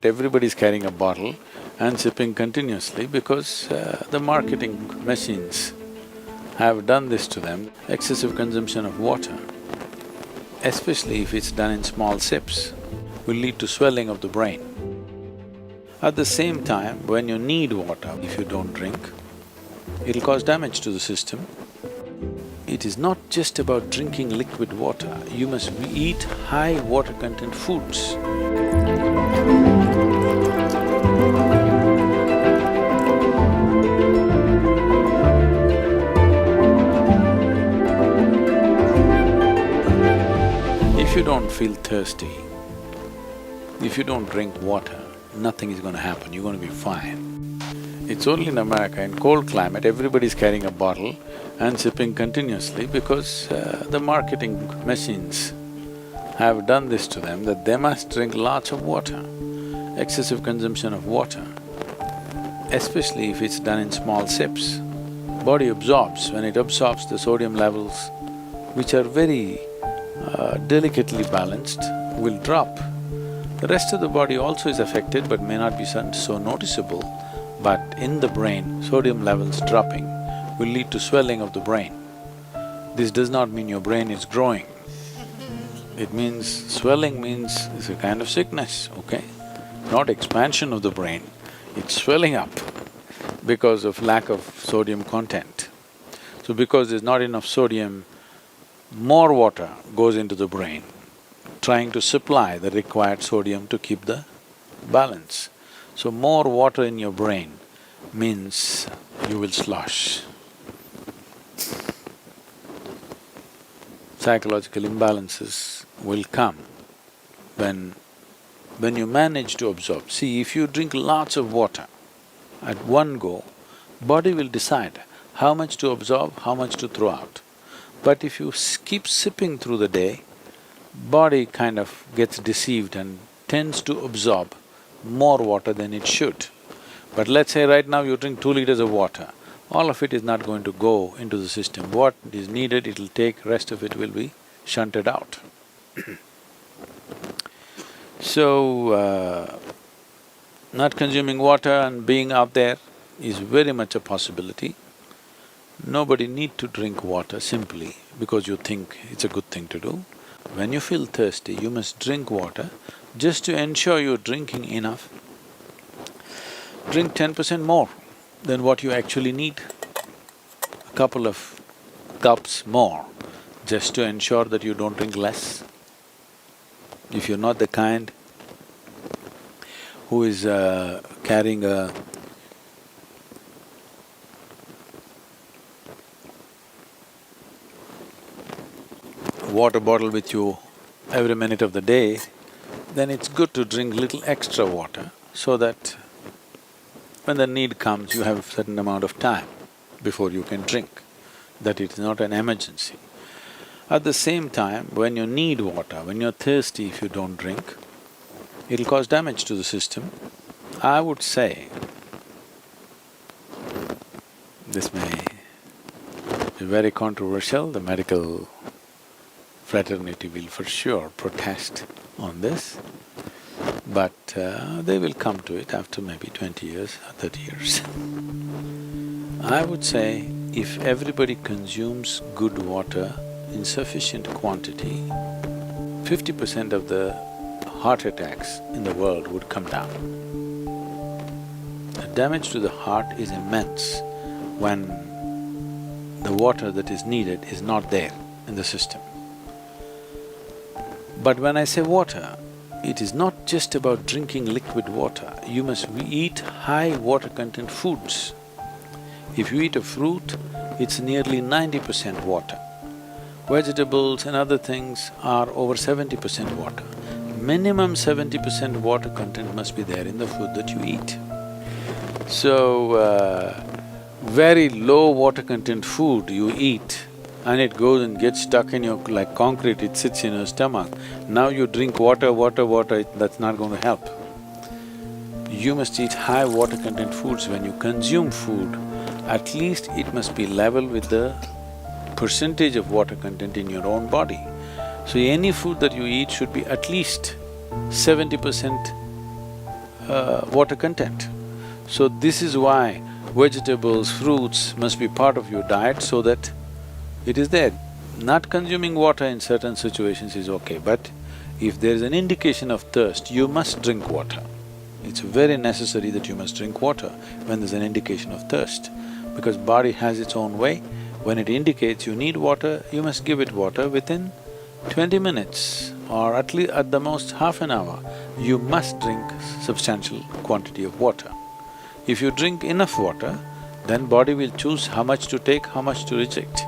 everybody's carrying a bottle and sipping continuously because the marketing machines have done this to them. Excessive consumption of water, especially if it's done in small sips, will lead to swelling of the brain. At the same time, when you need water, if you don't drink, it'll cause damage to the system. It is not just about drinking liquid water, you must eat high water content foods. If you don't feel thirsty, if you don't drink water, nothing is gonna happen, you're gonna be fine. It's only in America, in cold climate, everybody's carrying a bottle and sipping continuously because the marketing machines have done this to them that they must drink lots of water. Excessive consumption of water, especially if it's done in small sips. Body absorbs, when it absorbs the sodium levels, which are very delicately balanced, will drop. The rest of the body also is affected but may not be so noticeable, but in the brain, sodium levels dropping will lead to swelling of the brain. This does not mean your brain is growing. It means… swelling means it's a kind of sickness, okay? Not expansion of the brain, it's swelling up because of lack of sodium content. So because there's not enough sodium, more water goes into the brain, trying to supply the required sodium to keep the balance. So more water in your brain means you will slosh. Psychological imbalances will come when you manage to absorb. See, if you drink lots of water at one go, body will decide how much to absorb, how much to throw out. But if you keep sipping through the day, body kind of gets deceived and tends to absorb more water than it should. But let's say right now you drink 2 liters of water, all of it is not going to go into the system. What is needed, it'll take, rest of it will be shunted out. So, not consuming water and being out there is very much a possibility. Nobody need to drink water simply because you think it's a good thing to do. When you feel thirsty, you must drink water just to ensure you're drinking enough. Drink 10% more than what you actually need, a couple of cups more, just to ensure that you don't drink less. If you're not the kind who is carrying a water bottle with you every minute of the day, then it's good to drink little extra water so that when the need comes, you have a certain amount of time before you can drink, that it's not an emergency. At the same time, when you need water, when you're thirsty, if you don't drink, it'll cause damage to the system. I would say, this may be very controversial, the medical fraternity will for sure protest on this, but they will come to it after maybe 20 years or 30 years. I would say if everybody consumes good water in sufficient quantity, 50% of the heart attacks in the world would come down. The damage to the heart is immense when the water that is needed is not there in the system. But when I say water, it is not just about drinking liquid water, you must eat high water content foods. If you eat a fruit, it's nearly 90% water. Vegetables and other things are over 70% water. Minimum 70% water content must be there in the food that you eat. So, very low water content food you eat and it goes and gets stuck in your… like concrete, it sits in your stomach. Now you drink water, that's not going to help. You must eat high water content foods. When you consume food, at least it must be level with the percentage of water content in your own body. So any food that you eat should be at least 70% water content. So this is why vegetables, fruits must be part of your diet so that it is there. Not consuming water in certain situations is okay, but if there is an indication of thirst, you must drink water. It's very necessary that you must drink water when there's an indication of thirst, because body has its own way. When it indicates you need water, you must give it water within 20 minutes or at least at the most half an hour. You must drink substantial quantity of water. If you drink enough water, then body will choose how much to take, how much to reject.